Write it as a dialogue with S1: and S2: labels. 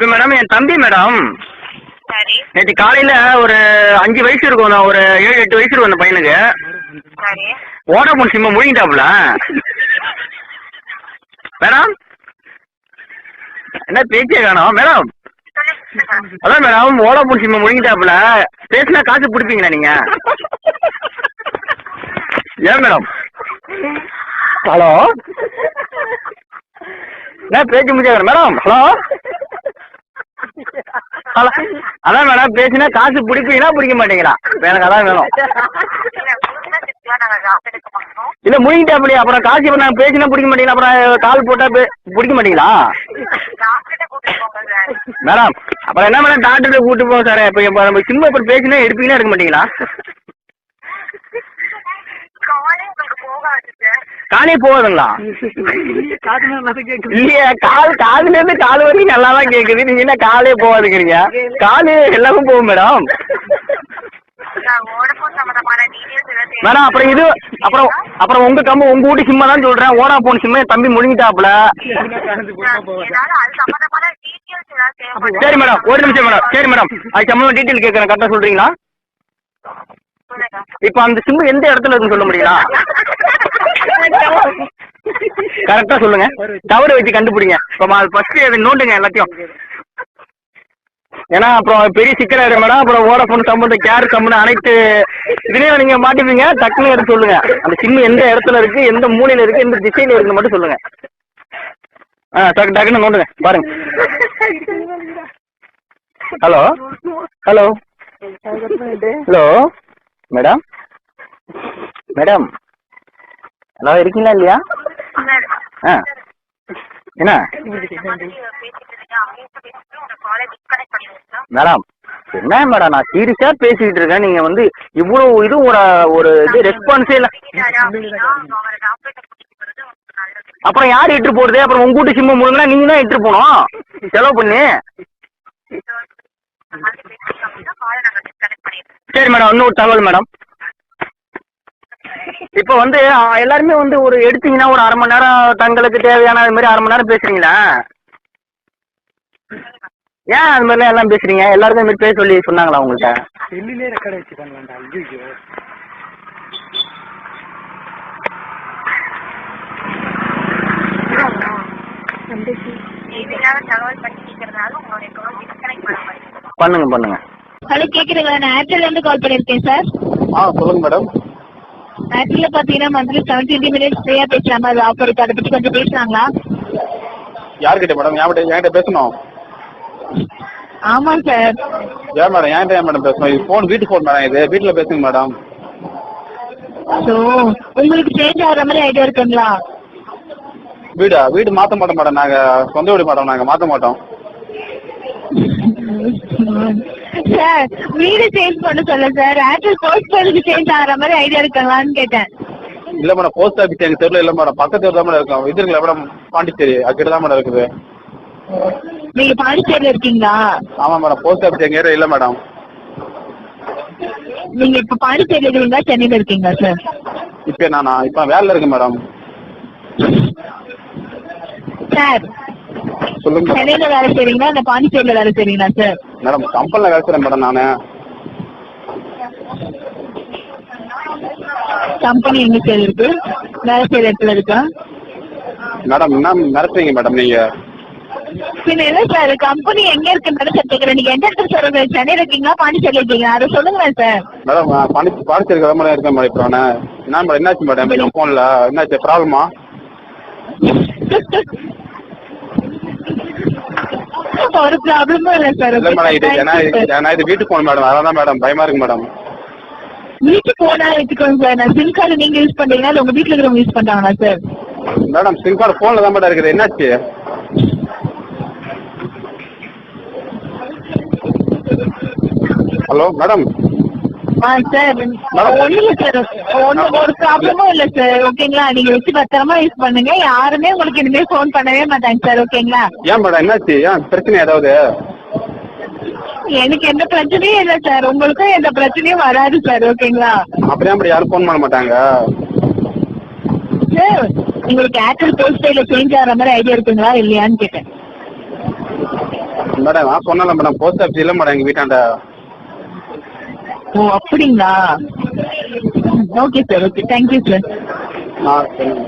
S1: இப்போ மேடம் என் தம்பி மேடம்
S2: சரி
S1: நேற்று காலையில் ஒரு 5 வயசு இருக்கும், ஒரு 7-8 வயசு இருக்கும் அந்த பையனுக்கு.
S2: சரி
S1: வோடாஃபோன் சிம்மை முழுங்கிட்டாப்புல மேடம். என்ன பேச்சே காணோம் மேடம். அதான் மேடம் வோடாஃபோன் சிம்மை முழுங்கிட்டாப்புல. பேசினா காசு பிடிப்பீங்களா நீங்க? ஏன் மேடம்? ஹலோ என்ன பேச்சு முடியாது மேடம்? ஹலோ ஹலோ அதான் மேடம் பேசினா காசு பிடிப்பீங்களா பிடிக்க மாட்டீங்களா? எனக்கு அதான் வேணும். இல்லை முழுங்கிட்டாப்படி அப்புறம் காசு இப்போ நான் பேசினா பிடிக்க மாட்டீங்களா? அப்புறம் கால் போட்டால் பிடிக்க மாட்டீங்களா மேடம்? அப்புறம் என்ன மேடம் டாக்டர்கிட்ட கூப்பிட்டு போவோம் சார். இப்போ நம்ம சிம்ம இப்போ பேசினா எடுப்பீங்கன்னா எடுக்க மாட்டீங்களா? காலே போகுதுங்களா? இல்லையா காதுல இருந்து கால் வரைக்கும் நல்லா தான் கேக்குது. நீங்க என்ன காலே போகாதுங்கிறீங்க? காலு எல்லாமே போகும் மேடம். மேடம் அப்புறம் இது அப்புறம் உங்க வீட்டு சிம்மா தான் சொல்றேன். வோடாஃபோன் சிம்மை தம்பி முழுங்கிட்டாப்புல. சரி மேடம் ஒரு நிமிஷம் மேடம். சரி மேடம் அது சம்பளம் டீட்டெயில் கேட்கறேன், கரெக்டாக சொல்றீங்களா? இப்ப அந்த சிம்மு எந்த இடத்துல இருக்குன்னு சொல்ல முடியுங்களா? கரெக்டா சொல்லுங்க. டவர் வச்சு கண்டுபிடிங்க. இப்போ ஃபர்ஸ்ட் நோண்டுங்க எல்லாத்தையும். ஏன்னா அப்புறம் பெரிய சிக்கல் மேடம். அப்புறம் வோடாஃபோன் சம்பந்தம் கேர் சம்பந்தம் அனைத்து இதுலயும் நீங்க மாட்டிப்பீங்க. டக்குன்னு எடுத்து சொல்லுங்க அந்த சிம்மு எந்த இடத்துல இருக்கு, எந்த மூலையில இருக்கு, எந்த திசையில இருக்கு மட்டும் சொல்லுங்க. டக்குன்னு நோண்டுங்க பாருங்க. Hello hello hello madam madam hello இருக்கீங்களா இல்லையா? என்ன மேடம் என்ன மேடம் நான் சீரியஸா பேசிக்கிட்டு இருக்கேன். நீங்க வந்து இவ்வளவு இது ஒரு இது ரெஸ்பான்ஸே இல்லை. அப்புறம் யார் இட்டு போடுது? அப்புறம் உங்க வீட்டு சிம்ம முழுங்கினா நீங்க தான் இட்டு போகணும் செலவு பண்ணி. சரி மேடம் இன்னொரு தகவல் மேடம். இப்போ வந்து எல்லாருமே வந்து ஒரு எடுத்தீங்கன்னா ஒரு 1/2 மணி நேரம் தங்களுக்கு தேவையான அது மாதிரி 1/2 மணி நேரம் பேசுறீங்களா? ஏன் அது மாதிரிலாம் எல்லாம் பேசுறீங்க? எல்லாருக்கும் இது மாதிரி பேச சொல்லி சொன்னாங்களா உங்கள்கிட்ட? பண்ணுங்க பண்ணுங்க.
S2: ஹலோ கேக்குதுங்களா? நான் ஏர்டெல்ல இருந்து கால் பண்ணிருக்கேன் சார்.
S1: சொல்லுங்க மேடம்.
S2: ஏர்டெல்ல பாத்தீங்கன்னா மந்த்லி 70 மினிட்ஸ் ஃப்ரீயா பேசலாமா? அது ஆஃபர் இருக்கு, அதை பத்தி கொஞ்சம் பேசலாங்களா?
S1: யார்கிட்ட மேடம்? என்கிட்ட பேசணும்.
S2: ஆமா சார்.
S1: ஏன் மேடம் என்கிட்ட ஏன் மேடம் பேசணும்? இது ஃபோன் வீட்டு ஃபோன் மேடம். இது வீட்டில் பேசுங்க மேடம்.
S2: ஸோ உங்களுக்கு சேஞ்ச் ஆகிற மாதிரி ஐடியா இருக்குங்களா?
S1: வீடு மாற்ற மாட்டோம் மேடம். நாங்கள் சொந்த வீடு மேடம். நாங்கள் மாற்ற மாட்டோம்
S2: சார். வீடு சேஞ்ச் பண்ண சொல்ல சார். ஏர்டெல் போஸ்ட் பேருக்கு சேஞ்ச் ஆகிற மாதிரி ஐடியா இருக்குங்களான்னு கேட்டேன்.
S1: இல்லை மேடம் போஸ்ட் ஆஃபீஸ் எங்கள் தெருவில் இல்லை மேடம். பக்கத்து தெரு தான் மேடம் இருக்கும். இது இருக்குல்ல மேடம் பாண்டிச்சேரி அக்கிட்ட தான் மேடம் இருக்குது.
S2: நீங்க பாண்டிச்சேரியில இருக்கீங்களா?
S1: ஆமாம் மேடம் போஸ்ட் ஆஃபீஸ் எங்கள் ஏரியா இல்லை மேடம்.
S2: நீங்க இப்ப பாண்டிச்சேரியில இருக்கீங்களா சென்னையில இருக்கீங்களா சார்?
S1: இப்போ வேலையில் இருக்கேன் மேடம்.
S2: சார்
S1: சொல்லுங்க.
S2: சென்னையில வேலை செய்றீங்களா இல்ல பாண்டிச்சேரியில வேலை செய்றீங்களா சார்?
S1: மேடம் கம்பெனியில் வேலை செய்கிறேன் மேடம். நான்
S2: கம்பெனி எங்க சார் இருக்கு? வேலை செய்யற இடத்துல இருக்கா?
S1: மேடம் என்ன மிரட்டுறீங்க மேடம் நீங்கள்?
S2: பின்ன என்ன சார் கம்பெனி எங்க இருக்குன்னு சார் கேக்குறேன். நீங்க எந்த இடத்துல சார் சென்னையில இருக்கீங்களா பாண்டிச்சேரியில இருக்கீங்களா? அதை சொல்லுங்களேன் சார்.
S1: மேடம் பாண்டிச்சேரி கிளம்புறேன் இருக்கேன் மேடம். இப்போ நான் என்ன மேடம் என்னாச்சு மேடம் ஃபோனில் என்னாச்சு ப்ராப்ளமா?
S2: ஒரு ப்ராப்ளமும் இல்லை சார்.
S1: இல்லை மேடம் இது வீட்டு ஃபோன் மேடம். அதான் தான் மேடம் பயமா இருக்கு மேடம்.
S2: வீட்டுக்கு போனா வச்சுக்கோங்க சார். நான் சிம் கார்டு நீங்க யூஸ் பண்றீங்களா இல்ல உங்க வீட்டுல இருக்கிறவங்க யூஸ் பண்றாங்களா சார்?
S1: மேடம் சிம் கார்டு ஃபோனில் தான் மேடம் இருக்குது. என்னாச்சு? Hello madam.
S2: சார் ஒன்றும் இல்லை சார். ஒரு ப்ராப்ளமும் இல்லை சார். ஓகேங்களா? நீங்க வச்சு பத்திரமா யூஸ் பண்ணுங்க. யாருமே உங்களுக்கு இனிமே ஃபோன் பண்ணவே மாட்டாங்க சார். ஓகேங்களா?
S1: ஏன் மேடம் என்னாச்சு? ஏன் பிரச்சனை ஏதாவது?
S2: எனக்கு எந்த பிரச்சனையும் இல்லை சார். உங்களுக்கும் எந்த பிரச்சனையும் வராது சார். ஓகேங்களா?
S1: அப்படியே அப்படி யாரும் ஃபோன் பண்ண மாட்டாங்க
S2: சார். உங்களுக்கு ஏர்டெல் போஸ்ட் பேல சேஞ்ச் ஆகிற மாதிரி ஐடியா இருக்குங்களா இல்லையான்னு கேட்டேன்.
S3: மேடம் நான் சொன்னல மேடம் போஸ்ட் ஆஃபீஸ் இல்லை மேடம் எங்கள் வீட்டாண்ட.
S2: ஓ அப்படிங்களா? Okay sir, okay, thank you sir.
S3: சரிங்க.